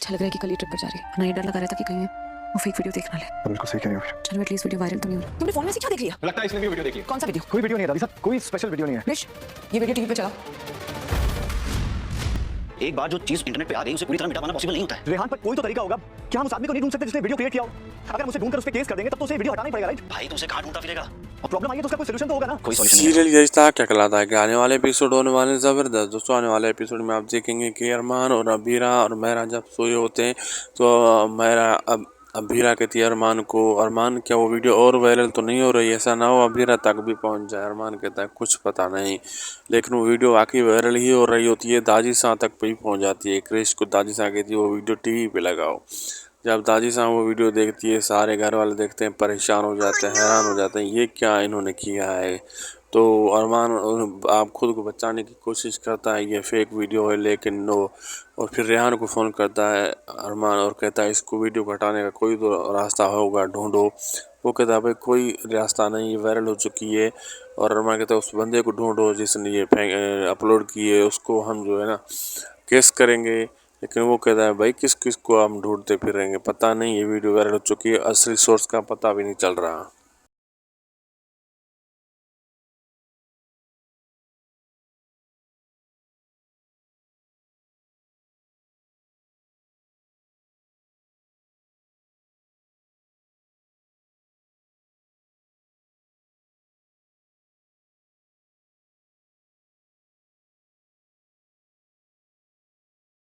अच्छा लग रहा है कि कल ये ट्रिप पर जा रही है, ना ये डर लगा रहता कि कहीं वो फेक वीडियो देख ना ले। तुम बिल्कुल सही कह रही हो। चलो एटलीस्ट वीडियो वायरल तो नहीं हुई। तुमने फोन में से क्या देख लिया? लगता है इसने भी वीडियो देखी है। कौन सा वीडियो? कोई वीडियो नहीं है दादी साहब, कोई स्पेशल वीडियो नहीं है। क्रिश, ये वीडियो टीवी पे चला। एक बार जो चीज इंटरनेट पे आ गई उसे पूरी तरह मिटा पाना पॉसिबल नहीं होता है। रेहान पर कोई तो तरीका होगा कि हम उस आदमी को नहीं ढूंढ सकते जिसने वीडियो क्रिएट किया हो। अगर हम उसे ढूंढकर उस पे केस कर देंगे तब तो उसे वीडियो हटाना ही पड़ेगा, राइट? भाई तो उसे कहाँ ढूंढता फिरेगा? और प्रॉब्लम आई है तो उसका कोई सॉल्यूशन तो होगा ना। कोई सॉल्यूशन नहीं है। सीरियल ये रिश्ता क्या कहलाता है कि आने वाले एपिसोड होने वाले ज़बरदस्त। दोस्तों आने वाले एपिसोड में आप देखेंगे कि अरमान और अबीरा और मेहरा जब सोए होते हैं तो मेहरा अबीरा कहती है अरमान को, अरमान क्या वो वीडियो और वायरल तो नहीं हो रही, ऐसा ना हो अबीरा तक भी पहुंच जाए। अरमान कहता है कुछ पता नहीं, लेकिन वो वीडियो वाकई वायरल ही हो रही होती है, दादी सां तक भी पहुंच जाती है। क्रिश को दादी सां कहती है वो वीडियो टीवी पे लगाओ। जब दादी सां वो वीडियो देखती है सारे घर वाले देखते हैं, परेशान हो जाते हैं, हैरान हो जाते हैं ये क्या इन्होंने किया है। तो अरमान आप खुद को बचाने की कोशिश करता है, ये फेक वीडियो है लेकिन नो। और फिर रेहान को फ़ोन करता है अरमान और कहता है इसको वीडियो को हटाने का कोई तो रास्ता होगा, ढूंढो। वो कहता है भाई कोई रास्ता नहीं, ये वायरल हो चुकी है। और अरमान कहता है उस बंदे को ढूंढो जिसने ये अपलोड की है, उसको हम जो है ना केस करेंगे। लेकिन वो कहता है भाई किस किस को हम ढूंढते फिरेंगे, पता नहीं ये वीडियो वायरल हो चुकी है, असली सोर्स का पता भी नहीं चल रहा।